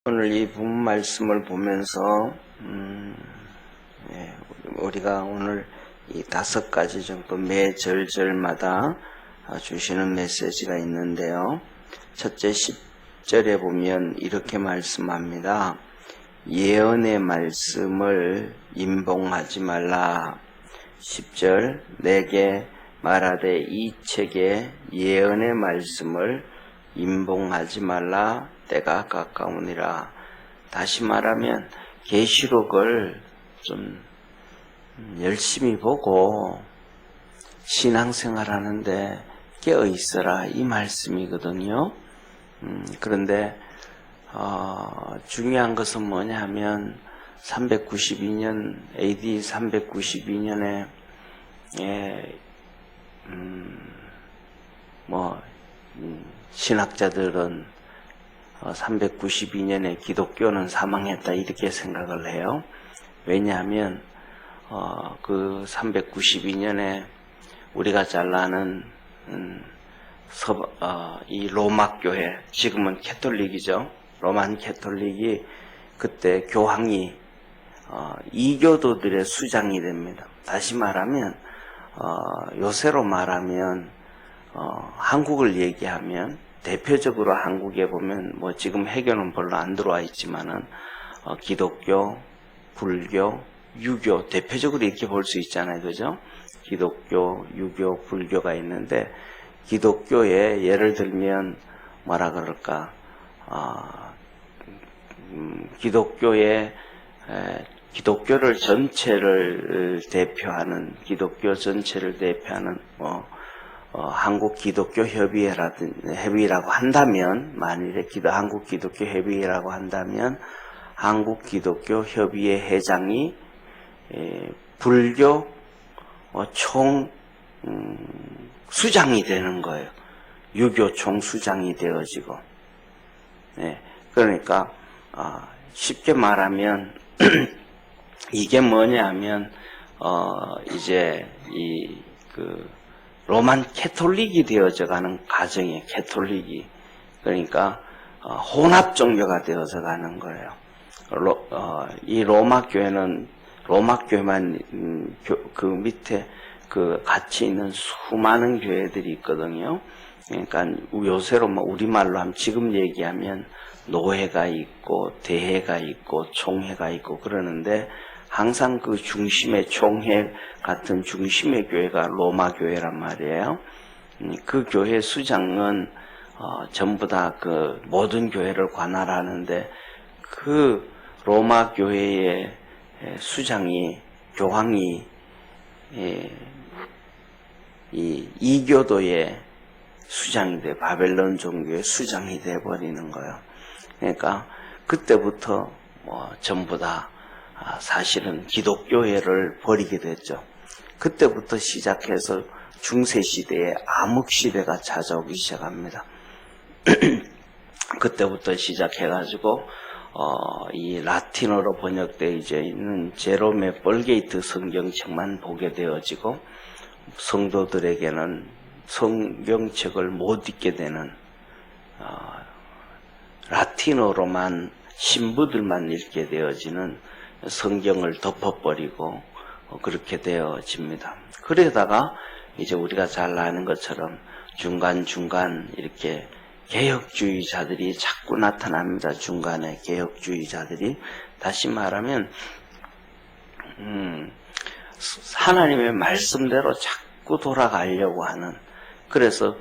오늘 이 본문 말씀을 보면서 우리가 오늘 이 5가지 정도 매 절절마다 주시는 메시지가 있는데요. 첫째 10절에 보면 이렇게 말씀합니다. 예언의 말씀을 임봉하지 말라. 10절 내게 말하되 이 책에 예언의 말씀을 임봉하지 말라. 때가 가까우니라. 다시 말하면 계시록을 좀 열심히 보고 신앙생활 하는데 깨어 있어라 이 말씀이거든요. 그런데 중요한 것은 뭐냐 하면 392년 AD 392년에 신학자들은 392년에 기독교는 사망했다 이렇게 생각을 해요. 왜냐하면 그 392년에 우리가 잘 아는 이 로마 교회, 지금은 캐톨릭이죠. 로만 캐톨릭이 그때 교황이 이교도들의 수장이 됩니다. 다시 말하면 요새로 말하면 한국을 얘기하면 대표적으로 한국에 보면 뭐 지금 해교는 별로 안 들어와 있지만은 기독교, 불교, 유교 대표적으로 이렇게 볼 수 있잖아요, 그죠? 기독교, 유교, 불교가 있는데 기독교에 예를 들면 뭐라 그럴까? 기독교를 전체를 대표하는 기독교 전체를 대표하는 한국 기독교 협의회라고 한다면, 만일에 한국 기독교 협의회라고 한다면, 한국 기독교 협의회 회장이 불교 총 수장이 되는 거예요. 유교 총 수장이 되어지고. 그러니까 쉽게 말하면 이게 뭐냐 하면 이제 로만 캐톨릭이 되어져가는 과정이에요. 캐톨릭이. 그러니까 혼합 종교가 되어져가는 거예요. 이 로마 교회는 로마 교회만 그 밑에 같이 있는 수많은 교회들이 있거든요. 그러니까 요새로 우리말로 하면 지금 얘기하면 노회가 있고 대회가 있고 총회가 있고 그러는데 항상 그 중심의 총회 같은 중심의 교회가 로마 교회란 말이에요. 그 교회 수장은 전부 다 그 모든 교회를 관할하는데 그 로마 교회의 수장이 교황이 이 이교도의 수장이 돼 바벨론 종교의 수장이 돼 버리는 거예요. 그러니까 그때부터 전부 다 사실은 기독교회를 버리게 됐죠. 그때부터 시작해서 중세시대에 암흑시대가 찾아오기 시작합니다. 그때부터 시작해가지고 이 라틴어로 번역되어 있는 제롬의 펄게이트 성경책만 보게 되어지고 성도들에게는 성경책을 못 읽게 되는 라틴어로만 신부들만 읽게 되어지는 성경을 덮어버리고 그렇게 되어집니다. 그러다가 이제 우리가 잘 아는 것처럼 중간중간 이렇게 개혁주의자들이 자꾸 나타납니다. 중간에 개혁주의자들이 다시 말하면 하나님의 말씀대로 자꾸 돌아가려고 하는 그래서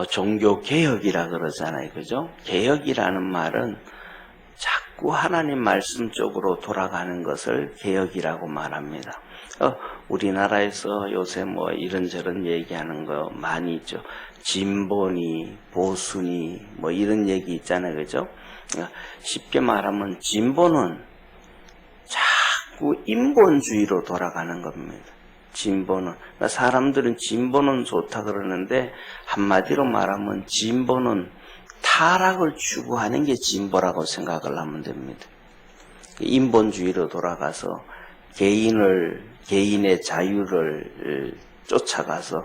종교개혁이라 그러잖아요. 그죠? 개혁이라는 말은 자꾸 하나님 말씀 쪽으로 돌아가는 것을 개혁이라고 말합니다. 우리나라에서 요새 이런저런 얘기하는 거 많이 있죠. 진보니 보수니 이런 얘기 있잖아요. 그죠? 쉽게 말하면 진보는 자꾸 인본주의로 돌아가는 겁니다. 진보는 사람들은 진보는 좋다 그러는데 한마디로 말하면 진보는 타락을 추구하는 게 진보라고 생각을 하면 됩니다. 인본주의로 돌아가서 개인의 자유를 쫓아가서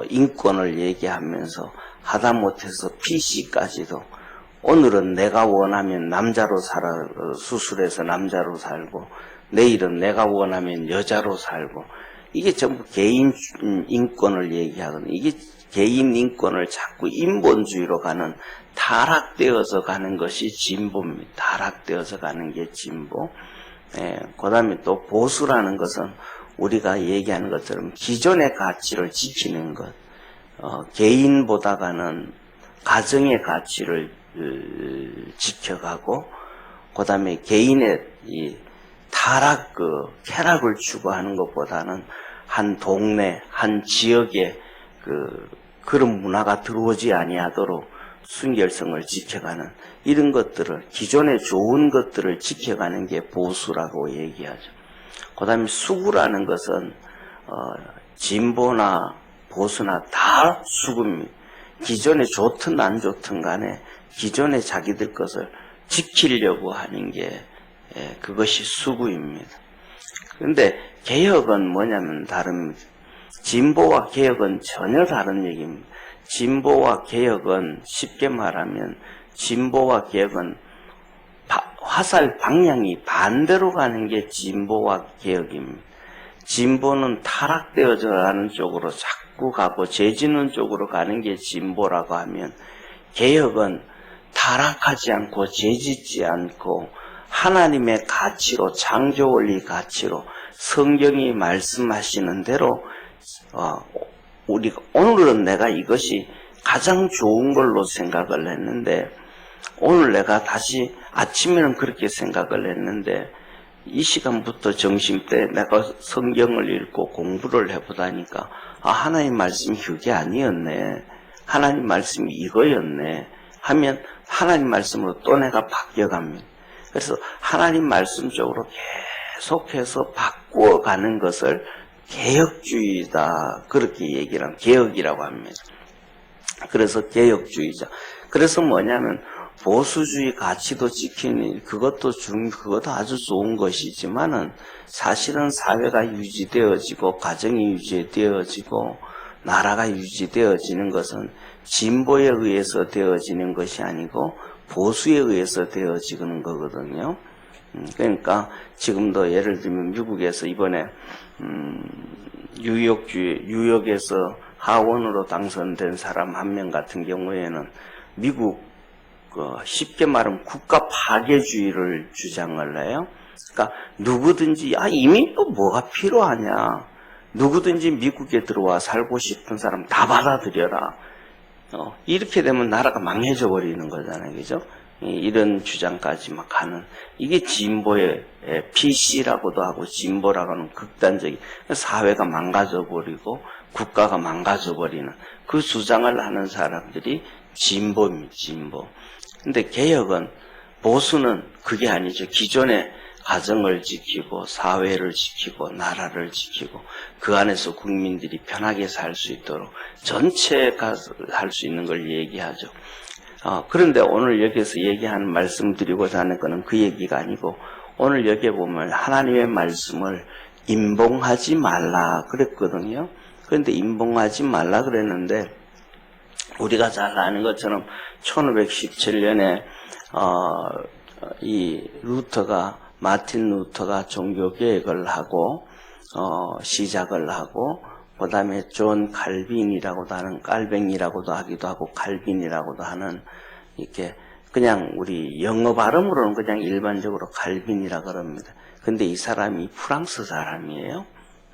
인권을 얘기하면서 하다못해서 PC까지도 오늘은 내가 원하면 남자로 수술해서 남자로 살고, 내일은 내가 원하면 여자로 살고, 이게 전부 개인 인권을 얘기하거든요. 이게 개인 인권을 자꾸 인본주의로 가는, 타락되어서 가는 것이 진보입니다. 타락되어서 가는 게 진보. 그 다음에 또 보수라는 것은 우리가 얘기하는 것처럼 기존의 가치를 지키는 것, 개인보다가는 가정의 가치를 지켜가고, 그 다음에 개인의 이 쾌락을 추구하는 것보다는 한 동네, 한 지역에 그런 문화가 들어오지 아니하도록 순결성을 지켜가는 이런 것들을, 기존의 좋은 것들을 지켜가는 게 보수라고 얘기하죠. 그 다음에 수구라는 것은 진보나 보수나 다 수구입니다. 기존에 좋든 안 좋든 간에 기존에 자기들 것을 지키려고 하는 게 그것이 수구입니다. 그런데 개혁은 뭐냐면 다릅니다. 진보와 개혁은 전혀 다른 얘기입니다. 진보와 개혁은 쉽게 말하면 진보와 개혁은 화살 방향이 반대로 가는 게 진보와 개혁입니다. 진보는 타락되어져 가는 쪽으로 자꾸 가고 재지는 쪽으로 가는 게 진보라고 하면, 개혁은 타락하지 않고 재짓지 않고 하나님의 가치로, 창조원리 가치로 성경이 말씀하시는 대로 오늘은 내가 이것이 가장 좋은 걸로 생각을 했는데, 오늘 내가 다시 아침에는 그렇게 생각을 했는데 이 시간부터 점심때 내가 성경을 읽고 공부를 해보다니까 하나님 말씀이 그게 아니었네, 하나님 말씀이 이거였네 하면 하나님 말씀으로 또 내가 바뀌어갑니다. 그래서 하나님 말씀 쪽으로 계속해서 바꾸어가는 것을 개혁주의다, 그렇게 얘기를 하면 개혁이라고 합니다. 그래서 개혁주의자. 그래서 뭐냐면 보수주의 가치도 지키는 그것도 아주 좋은 것이지만은 사실은 사회가 유지되어지고 가정이 유지되어지고 나라가 유지되어지는 것은 진보에 의해서 되어지는 것이 아니고 보수에 의해서 되어지는 거거든요. 그러니까 지금도 예를 들면 미국에서 이번에 뉴욕에서 하원으로 당선된 사람 한 명 같은 경우에는 미국 쉽게 말하면 국가 파괴주의를 주장을 해요. 그러니까 누구든지 이미 또 뭐가 필요하냐, 누구든지 미국에 들어와 살고 싶은 사람 다 받아들여라. 이렇게 되면 나라가 망해져 버리는 거잖아요, 그죠? 이런 주장까지 막 하는, 이게 진보의 PC라고도 하고 진보라고 하는 극단적인, 사회가 망가져 버리고 국가가 망가져 버리는 그 주장을 하는 사람들이 진보입니다, 진보. 근데 개혁은, 보수는 그게 아니죠. 기존의 가정을 지키고 사회를 지키고 나라를 지키고 그 안에서 국민들이 편하게 살 수 있도록 전체가 할 수 있는 걸 얘기하죠. 그런데 오늘 여기서 얘기하는, 말씀드리고자 하는 것은 그 얘기가 아니고, 오늘 여기에 보면 하나님의 말씀을 임봉하지 말라 그랬거든요. 그런데 임봉하지 말라 그랬는데, 우리가 잘 아는 것처럼 1517년에 마틴 루터가 종교개혁을 하고 시작을 하고, 그 다음에 존 칼빈이라고도 하는, 깔뱅이라고도 하기도 하고 칼빈이라고도 하는, 이렇게 그냥 우리 영어 발음으로는 그냥 일반적으로 칼빈이라 그럽니다. 근데 이 사람이 프랑스 사람이에요.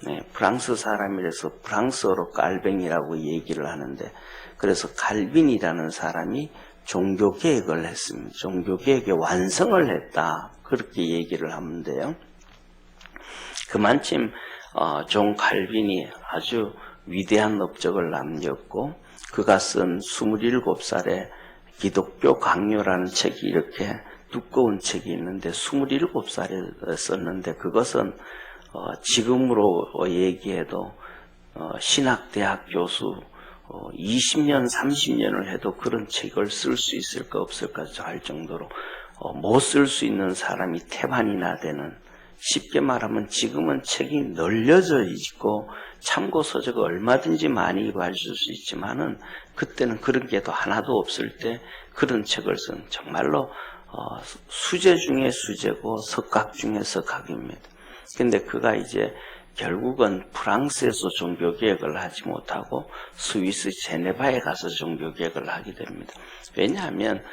네, 프랑스 사람이라서 프랑스어로 깔뱅이라고 얘기를 하는데, 그래서 칼빈이라는 사람이 종교개혁을 했습니다. 종교개혁의 완성을 했다, 그렇게 얘기를 하면 돼요. 그만큼 존 칼빈이 아주 위대한 업적을 남겼고, 그가 쓴 27살에 기독교 강요라는 책이, 이렇게 두꺼운 책이 있는데 27살에 썼는데, 그것은 지금으로 얘기해도 신학대학 교수 20년, 30년을 해도 그런 책을 쓸 수 있을까 없을까 할 정도로 못 쓸 수 있는 사람이 태반이나 되는 쉽게 말하면 지금은 책이 널려져 있고 참고 서적을 얼마든지 많이 구하실 수 있지만은 그때는 그런 게 더 하나도 없을 때 그런 책을 쓴 정말로 수제 중에 수제고 석학 중에 석학입니다. 근데 그가 이제 결국은 프랑스에서 종교개혁을 하지 못하고 스위스 제네바에 가서 종교개혁을 하게 됩니다. 왜냐하면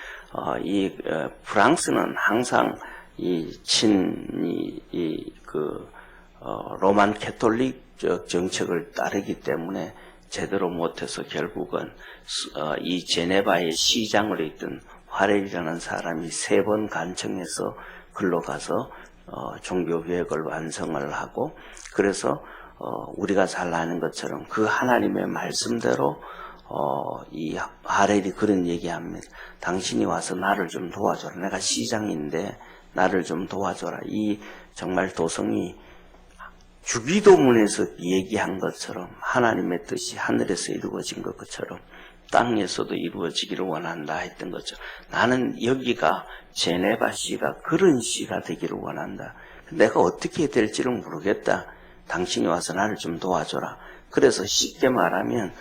프랑스는 항상 로만 캐톨릭적 정책을 따르기 때문에 제대로 못해서 결국은 이 제네바의 시장으로 있던 화렐이라는 사람이 3번 간청해서 글로 가서 종교개혁을 완성을 하고, 그래서 우리가 잘 아는 것처럼 그 하나님의 말씀대로 이 화렐이 그런 얘기합니다. 당신이 와서 나를 좀 도와줘라. 내가 시장인데 나를 좀 도와줘라. 이 정말 도성이 주기도문에서 얘기한 것처럼 하나님의 뜻이 하늘에서 이루어진 것처럼 땅에서도 이루어지기를 원한다 했던 것처럼 나는 여기가 제네바 시가 그런 시가 되기를 원한다. 내가 어떻게 될지는 모르겠다. 당신이 와서 나를 좀 도와줘라. 그래서 쉽게 말하면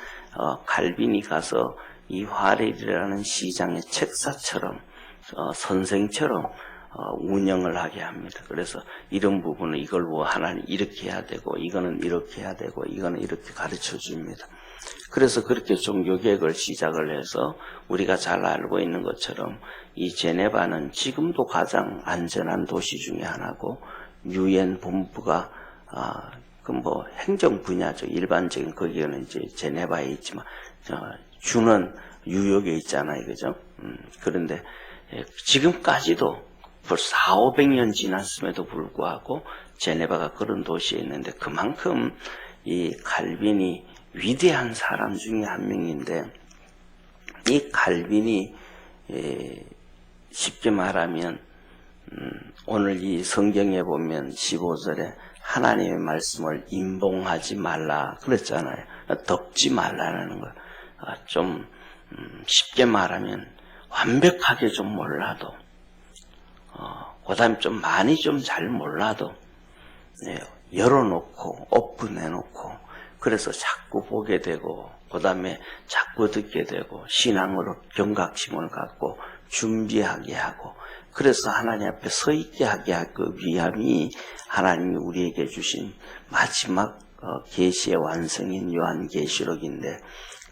칼빈이 가서 이 화렐이라는 시장의 책사처럼 선생처럼 운영을 하게 합니다. 그래서 이런 부분은 이걸 하나님 이렇게 해야 되고 이거는 이렇게 해야 되고 이거는 이렇게 가르쳐 줍니다. 그래서 그렇게 종교개혁을 시작을 해서 우리가 잘 알고 있는 것처럼 이 제네바는 지금도 가장 안전한 도시 중에 하나고, 유엔 본부가 행정 분야죠. 일반적인 거기는 이제 제네바에 있지만 주는 뉴욕에 있잖아요, 그죠? 그런데 지금까지도 벌써 400~500년 지났음에도 불구하고 제네바가 그런 도시에 있는데, 그만큼 이 칼빈이 위대한 사람 중에 한 명인데, 이 칼빈이 쉽게 말하면 오늘 이 성경에 보면 15절에 하나님의 말씀을 임봉하지 말라 그랬잖아요. 덮지 말라는 거. 좀 쉽게 말하면 완벽하게 좀 몰라도, 그 다음에 좀 많이 좀 잘 몰라도 열어놓고 오픈해놓고, 그래서 자꾸 보게 되고 그 다음에 자꾸 듣게 되고 신앙으로 경각심을 갖고 준비하게 하고, 그래서 하나님 앞에 서 있게 하게 하기 위함이 하나님이 우리에게 주신 마지막 계시의 완성인 요한계시록인데,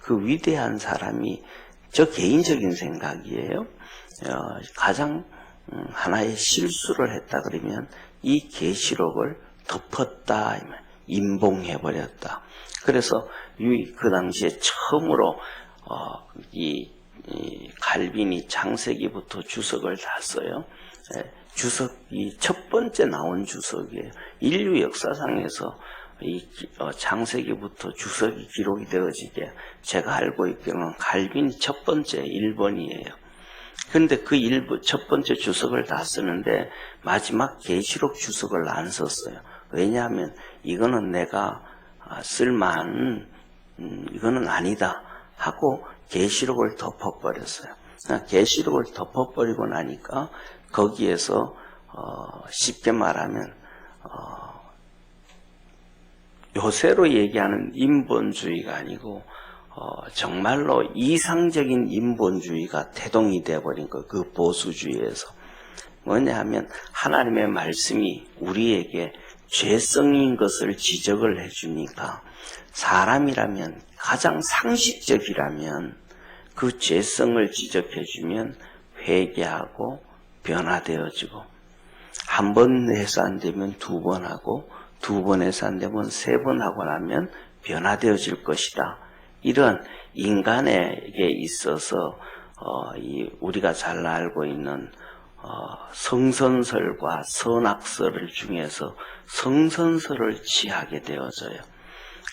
그 위대한 사람이, 저 개인적인 생각이에요, 가장 하나의 실수를 했다 그러면 이 계시록을 덮었다, 임봉해버렸다. 그래서 그 당시에 처음으로 이 칼빈이 창세기부터 주석을 다 써요. 주석이 첫 번째 나온 주석이에요. 인류 역사상에서 이 창세기부터 주석이 기록이 되어지게 제가 알고 있기로는 칼빈이 첫 번째 1번이에요. 그런데 그 첫 번째 주석을 다 쓰는데 마지막 계시록 주석을 안 썼어요. 왜냐하면 이거는 내가 쓸만한 이거는 아니다 하고 계시록을 덮어버렸어요. 계시록을 덮어버리고 나니까 거기에서 쉽게 말하면 요새로 얘기하는 인본주의가 아니고 정말로 이상적인 인본주의가 태동이 되어버린 거, 그 보수주의에서. 뭐냐 하면 하나님의 말씀이 우리에게 죄성인 것을 지적을 해주니까, 사람이라면 가장 상식적이라면 그 죄성을 지적해주면 회개하고 변화되어지고, 한 번 해서 안 되면 2번 하고, 2번 해서 안 되면 3번 하고 나면 변화되어질 것이다. 이런 인간에게 있어서 우리가 잘 알고 있는 성선설과 선악설을 중에서 성선설을 취하게 되어져요.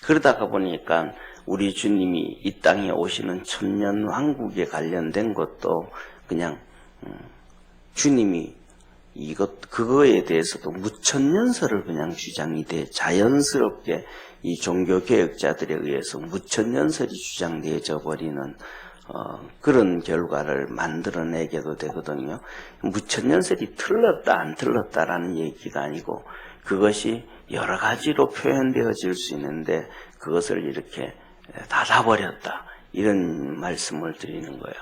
그러다가 보니까 우리 주님이 이 땅에 오시는 천년왕국에 관련된 것도 그냥 주님이 그거에 대해서도 무천년설을 그냥 주장이 돼, 자연스럽게 이 종교개혁자들에 의해서 무천년설이 주장되어져 버리는 그런 결과를 만들어내게도 되거든요. 무천년설이 틀렸다 안 틀렸다라는 얘기가 아니고 그것이 여러 가지로 표현되어질 수 있는데 그것을 이렇게 닫아버렸다 이런 말씀을 드리는 거예요.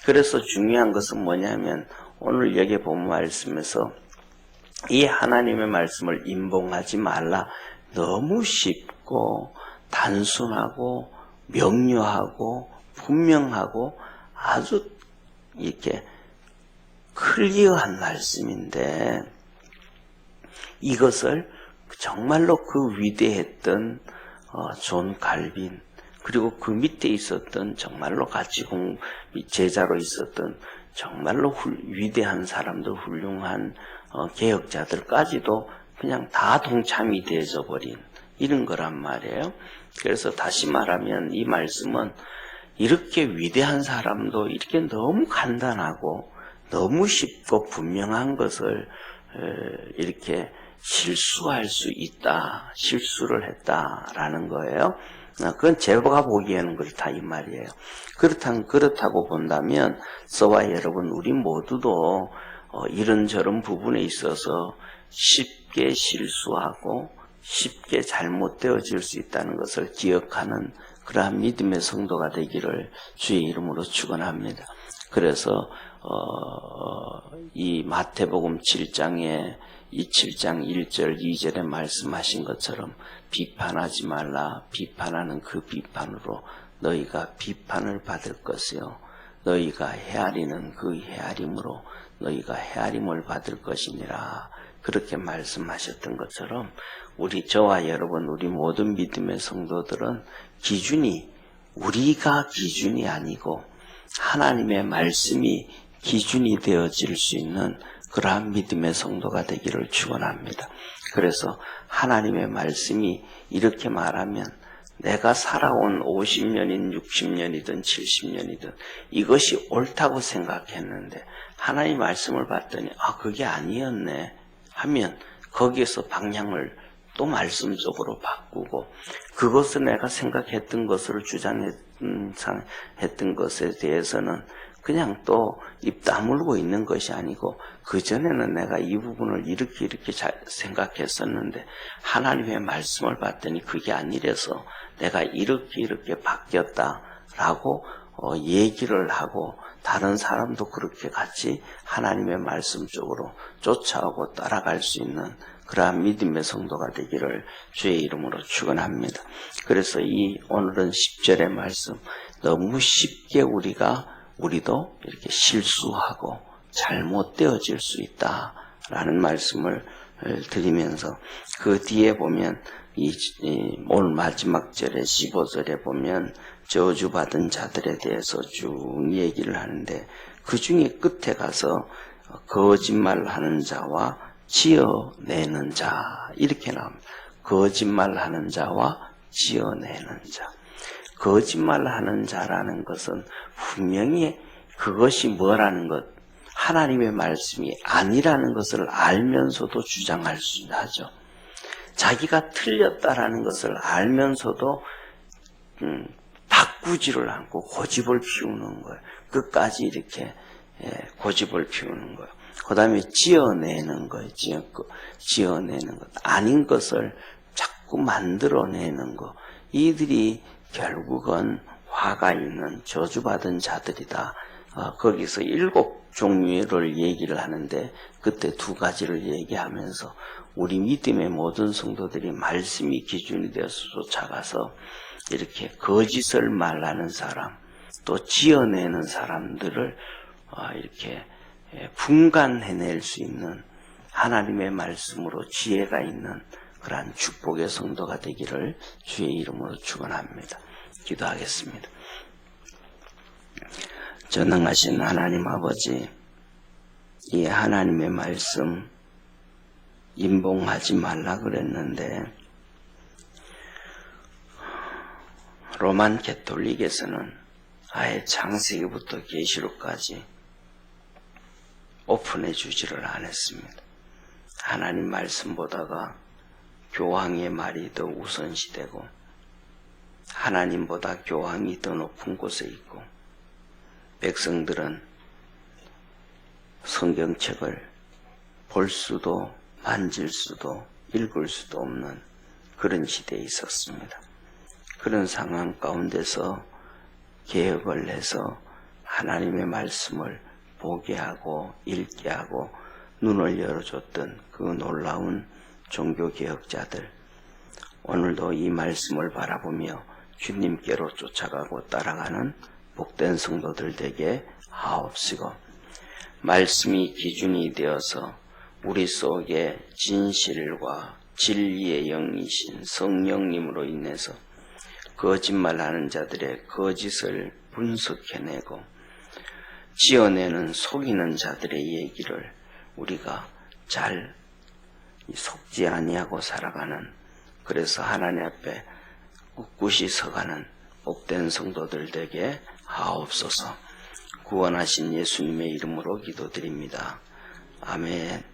그래서 중요한 것은 뭐냐면 오늘 여기 본 말씀에서 이 하나님의 말씀을 임봉하지 말라. 너무 쉽고 단순하고 명료하고 분명하고 아주 이렇게 클리어한 말씀인데 이것을 정말로 그 위대했던 존 칼빈 그리고 그 밑에 있었던 정말로 같이 제자로 있었던 정말로 위대한 사람들 훌륭한 개혁자들까지도 그냥 다 동참이 되어져 버린 이런 거란 말이에요. 그래서 다시 말하면 이 말씀은 이렇게 위대한 사람도 이렇게 너무 간단하고 너무 쉽고 분명한 것을 이렇게 실수할 수 있다, 실수를 했다라는 거예요. 그건 제가 보기에는 그렇다 이 말이에요. 그렇다고 본다면 저와 여러분 우리 모두도 이런저런 부분에 있어서 쉽게 실수하고 쉽게 잘못되어질 수 있다는 것을 기억하는 그러한 믿음의 성도가 되기를 주의 이름으로 축원합니다. 그래서 이 마태복음 7장에 이 7장 1절 2절에 말씀하신 것처럼 비판하지 말라. 비판하는 그 비판으로 너희가 비판을 받을 것이요 너희가 헤아리는 그 헤아림으로 너희가 헤아림을 받을 것이니라. 그렇게 말씀하셨던 것처럼 저와 여러분 우리 모든 믿음의 성도들은 기준이 우리가 기준이 아니고 하나님의 말씀이 기준이 되어질 수 있는 그러한 믿음의 성도가 되기를 축원합니다. 그래서 하나님의 말씀이 이렇게 말하면 내가 살아온 50년인 60년이든 70년이든 이것이 옳다고 생각했는데 하나님 말씀을 봤더니 그게 아니었네 하면 거기에서 방향을 또 말씀적으로 바꾸고 그것을 내가 생각했던 것을 주장했던 것에 대해서는 그냥 또 입 다물고 있는 것이 아니고 그전에는 내가 이 부분을 이렇게 잘 생각했었는데 하나님의 말씀을 봤더니 그게 아니라서 내가 이렇게 바뀌었다라고 얘기를 하고 다른 사람도 그렇게 같이 하나님의 말씀 쪽으로 쫓아오고 따라갈 수 있는 그러한 믿음의 성도가 되기를 주의 이름으로 축원합니다. 그래서 오늘은 10절의 말씀 너무 쉽게 우리도 이렇게 실수하고 잘못되어질 수 있다라는 말씀을 드리면서 그 뒤에 보면 오늘 마지막 절에 15절에 보면 저주받은 자들에 대해서 쭉 얘기를 하는데 그 중에 끝에 가서 거짓말하는 자와 지어내는 자 이렇게 나옵니다. 거짓말하는 자와 지어내는 자. 거짓말하는 자라는 것은 분명히 그것이 뭐라는 것, 하나님의 말씀이 아니라는 것을 알면서도 주장할 수 하죠. 자기가 틀렸다라는 것을 알면서도 바꾸지를 않고 고집을 피우는 거예요. 끝까지 이렇게 고집을 피우는 거예요. 그 다음에 지어내는 거예요. 지어내는 것. 아닌 것을 자꾸 만들어내는 것. 이들이 결국은 화가 있는 저주받은 자들이다. 거기서 7종류를 얘기를 하는데 그때 2가지를 얘기하면서 우리 믿음의 모든 성도들이 말씀이 기준이 되어서 쫓아가서 이렇게 거짓을 말하는 사람 또 지어내는 사람들을 이렇게 분간해낼 수 있는 하나님의 말씀으로 지혜가 있는 그러한 축복의 성도가 되기를 주의 이름으로 축원합니다. 기도하겠습니다. 전능하신 하나님 아버지, 이 하나님의 말씀 임봉하지 말라 그랬는데 로만 가톨릭에서는 아예 창세기부터 계시록까지 오픈해 주지를 않았습니다. 하나님 말씀보다가 교황의 말이 더 우선시되고 하나님보다 교황이 더 높은 곳에 있고 백성들은 성경책을 볼 수도 만질 수도 읽을 수도 없는 그런 시대에 있었습니다. 그런 상황 가운데서 개혁을 해서 하나님의 말씀을 보게 하고 읽게 하고 눈을 열어줬던 그 놀라운 종교개혁자들, 오늘도 이 말씀을 바라보며 주님께로 쫓아가고 따라가는 복된 성도들 되게 하옵시고, 말씀이 기준이 되어서 우리 속에 진실과 진리의 영이신 성령님으로 인해서 거짓말하는 자들의 거짓을 분석해내고 지어내는 속이는 자들의 얘기를 우리가 잘 속지 아니하고 살아가는, 그래서 하나님 앞에 꿋꿋이 서가는 복된 성도들 되게 하옵소서. 구원하신 예수님의 이름으로 기도드립니다. 아멘.